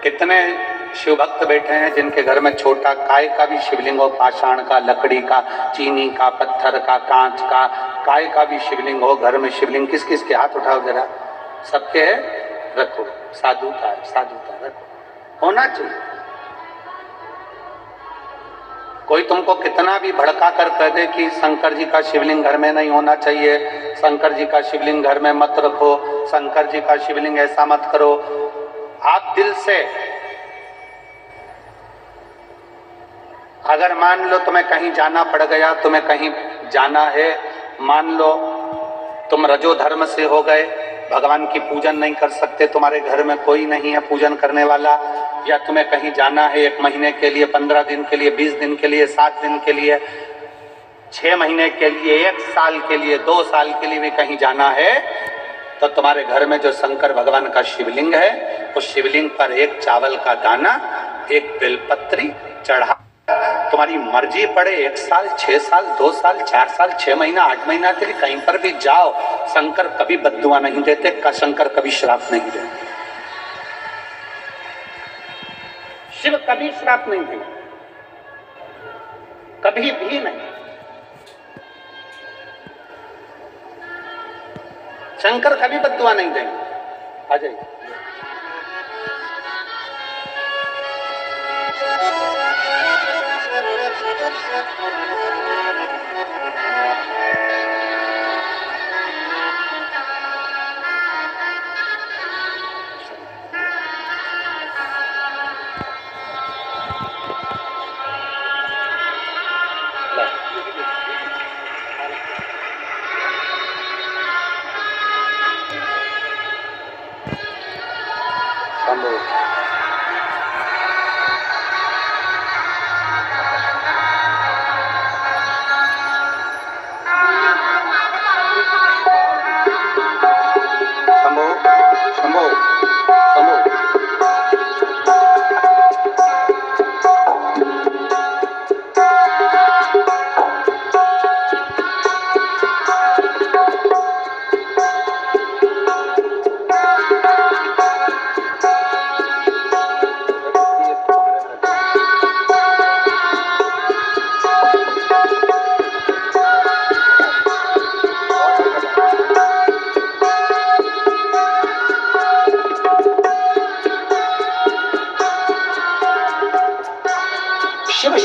कितने शिव भक्त बैठे हैं जिनके घर में छोटा काय का भी शिवलिंग हो, पाषाण का, लकड़ी का, चीनी का, पत्थर का, कांच का, काय का भी शिवलिंग हो घर में। शिवलिंग किस किस के? हाथ उठाओ जरा। सबके है? रखो। साधुता रखो, होना चाहिए। कोई तुमको कितना भी भड़का कर कह दे कि शंकर जी का शिवलिंग घर में नहीं होना चाहिए, शंकर जी का शिवलिंग घर में मत रखो, शंकर जी का शिवलिंग ऐसा मत करो, आप दिल से अगर मान लो तुम्हें कहीं जाना पड़ गया, तुम्हें कहीं जाना है, मान लो तुम रजो धर्म से हो गए, भगवान की पूजन नहीं कर सकते, तुम्हारे घर में कोई नहीं है पूजन करने वाला, या तुम्हें कहीं जाना है 1 महीने के लिए, 15 दिन के लिए, 20 दिन के लिए, 7 दिन के लिए, 6 महीने के लिए, 1 साल के लिए, 2 साल के लिए भी कहीं जाना है, तो तुम्हारे घर में जो शंकर भगवान का शिवलिंग है, उस शिवलिंग पर 1 चावल का दाना, 1 बेलपत्री चढ़ा, तुम्हारी मर्जी पड़े 1 साल, 6 साल, 2 साल, 4 साल, 6 महीना, 8 महीना के लिए कहीं पर भी जाओ, शंकर कभी बद्दुआ नहीं देते, शंकर कभी श्राप नहीं देते, शिव कभी श्राप नहीं देते, कभी भी नहीं। शंकर कभी बद्दुआ नहीं देंगे। आ जाइए।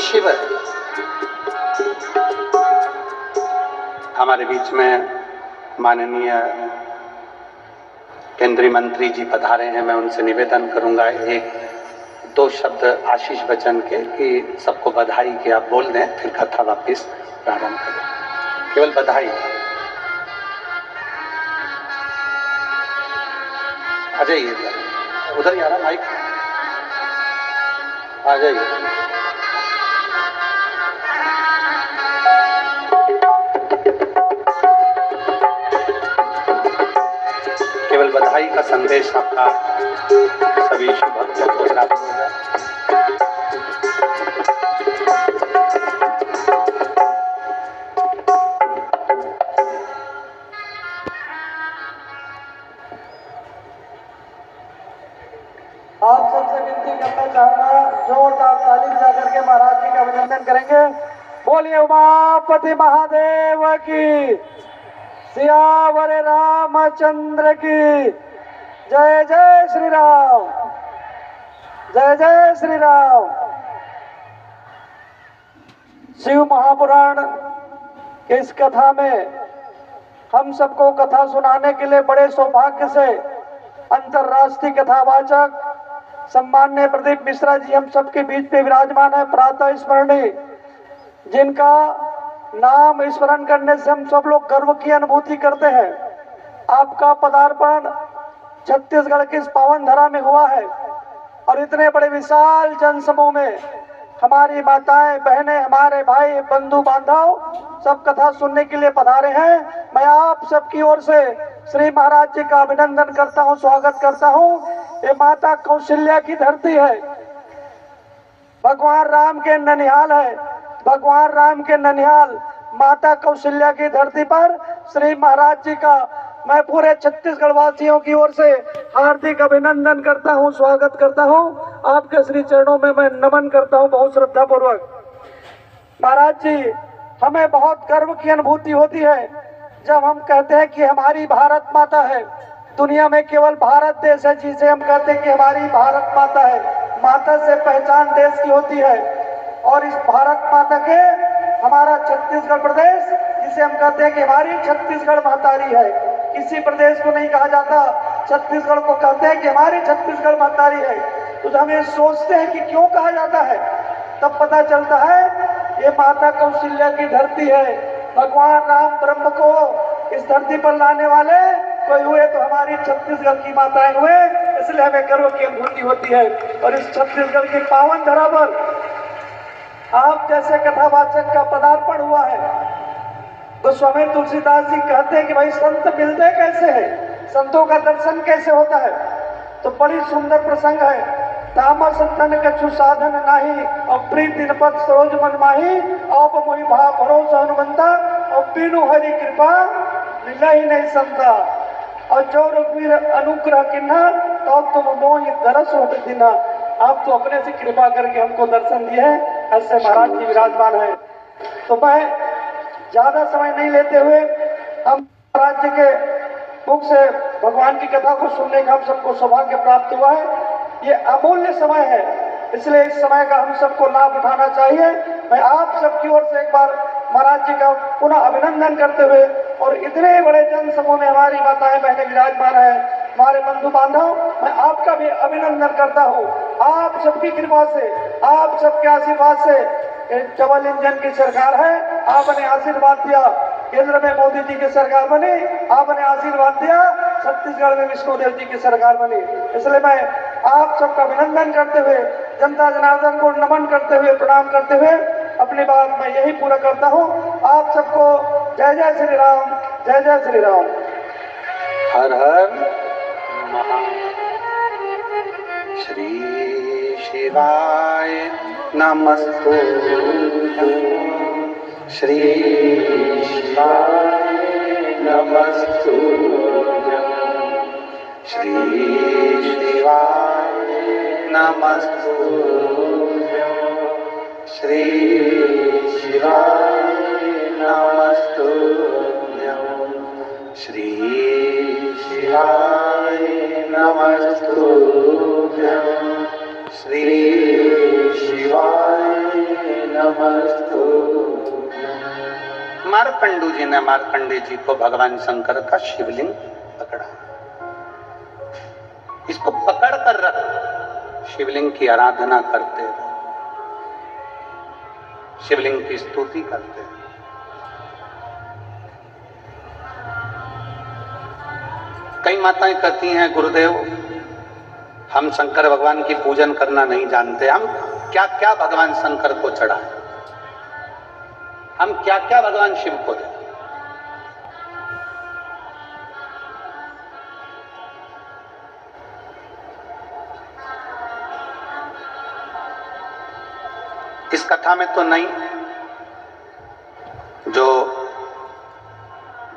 शिव हमारे बीच में माननीय केंद्रीय मंत्री जी पधारे हैं। मैं उनसे निवेदन करूंगा 1-2 शब्द आशीष बच्चन के कि सबको बधाई कि आप बोल दें, फिर कथा वापिस प्रारंभ करें। केवल बधाई। आ जाइए उधर ही आ रहा माइक, आ जाइए। केवल बधाई का संदेश आपका सभी शिव भक्तों को प्राप्त होगा। आप सबसे विनती करना चाहूंगा, जोरदार ताली बजाकर के महाराज जी का अभिनंदन करेंगे। बोलिए उमापति महादेव की, सियावर रामचंद्र की जय। जय श्री राम, जय जय श्री राम। शिव महापुराण के इस कथा में हम सबको कथा सुनाने के लिए बड़े सौभाग्य से अंतर्राष्ट्रीय कथावाचक सम्माननीय प्रदीप मिश्रा जी हम सबके बीच में विराजमान है, प्रातः स्मरणीय, जिनका नाम स्मरण करने से हम सब लोग गर्व की अनुभूति करते हैं। आपका पदार्पण छत्तीसगढ़ की इस पावन धरा में हुआ है और इतने बड़े विशाल जनसमूह में हमारी माताएं, बहनें, हमारे भाई, बंधु बांधव सब कथा सुनने के लिए पधारे हैं। मैं आप सबकी ओर से श्री महाराज जी का अभिनंदन करता हूं, स्वागत करता हूं। ये माता कौशल्या की धरती है, भगवान राम के ननिहाल है। भगवान राम के ननिहाल माता कौशल्या की धरती पर श्री महाराज जी का मैं पूरे छत्तीसगढ़ वासियों की ओर से हार्दिक अभिनंदन करता हूं, स्वागत करता हूं। आपके श्री चरणों में मैं नमन करता हूं बहुत श्रद्धा पूर्वक। महाराज जी, हमें बहुत गर्व की अनुभूति होती है जब हम कहते हैं कि हमारी भारत माता है। दुनिया में केवल भारत देश है जिसे हम कहते हैं कि हमारी भारत माता है। माता से पहचान देश की होती है और इस भारत माता के हमारा छत्तीसगढ़ प्रदेश, जिसे हम कहते हैं कि हमारी छत्तीसगढ़ महतारी है। किसी प्रदेश को नहीं कहा जाता, छत्तीसगढ़ को कहते हैं कि हमारी छत्तीसगढ़ महतारी है। तो हम ये सोचते हैं कि क्यों कहा जाता है, तब पता चलता है ये माता कौशल्या की धरती है। भगवान राम ब्रह्म को इस धरती पर लाने वाले कोई हुए तो हमारी छत्तीसगढ़ की माताएं हुए, इसलिए हमें गर्व की अनुभूति होती है। और इस छत्तीसगढ़ की पावन धरा पर आप जैसे कथावाचक का पदार्पण हुआ है। तो स्वामी तुलसीदास जी कहते हैं कि भाई संत मिलते कैसे हैं, संतों का दर्शन कैसे होता है। तो बड़ी सुंदर प्रसंग है। तामस तन कछु साधन नाही और प्रीति पद सरोज मन माही और मोहि भाव भरोसा हनुमंता और बिनु हरि कृपा मिला ही नहीं संता और जो रघुवीर अनुग्रह किन्हा तो तुम मोहि दरस होत दिना। आप तो अपने से कृपा करके हमको दर्शन दिए हैं, ऐसे महाराज जी विराजमान है। तो मैं ज्यादा समय नहीं लेते हुए हम राज्य के मुख से भगवान की कथा को सुनने का हम सबको सौभाग्य प्राप्त हुआ है। ये अमूल्य समय है, इसलिए इस समय का हम सबको लाभ उठाना चाहिए। मैं आप सबकी ओर से एक बार महाराज जी का पुनः अभिनंदन करते हुए और इतने बड़े जन समूह में हमारी माताएं बहनें विराजमान है, हमारे बंधु बांधव, मैं आपका भी अभिनंदन करता हूँ। आप सबकी कृपा से, आप सबके आशीर्वाद से डबल इंजन की सरकार है, आपने आशीर्वाद दिया। केंद्र में मोदी जी की सरकार बनी, आपने आशीर्वाद दिया। छत्तीसगढ़ में विष्णुदेव जी की सरकार बनी। इसलिए मैं आप सबका अभिनंदन करते हुए, जनता जनार्दन को नमन करते हुए, प्रणाम करते हुए अपनी बात मैं यही पूरा करता हूँ। आप सबको जय जय श्री राम, जय जय श्री राम। हर हर महादेव। श्री शिवाय नमस्तु। श्री शिवाय नमस्तु। श्री शिवाय नमस्तु। श्री शिवाय नमस्तु। श्री शिवाय नमस्तु। श्री शिवाय नमस्तु। मार्कंडू जी ने मार्कंडे जी को भगवान शंकर का शिवलिंग पकड़ा। इसको पकड़ कर रख, शिवलिंग की आराधना करते रहो, शिवलिंग की स्तुति करते रहो। कई माताएं कहती हैं गुरुदेव हम शंकर भगवान की पूजन करना नहीं जानते, हम क्या क्या भगवान शंकर को चढ़ाएं, हम क्या क्या भगवान शिव को दें। इस कथा में तो नहीं, जो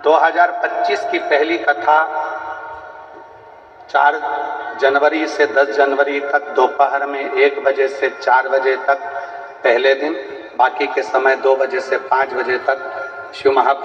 2025 की पहली कथा 4 जनवरी से 10 जनवरी तक दोपहर में 1 बजे से 4 बजे तक पहले दिन, बाकी के समय 2 बजे से 5 बजे तक शिव महापुरुष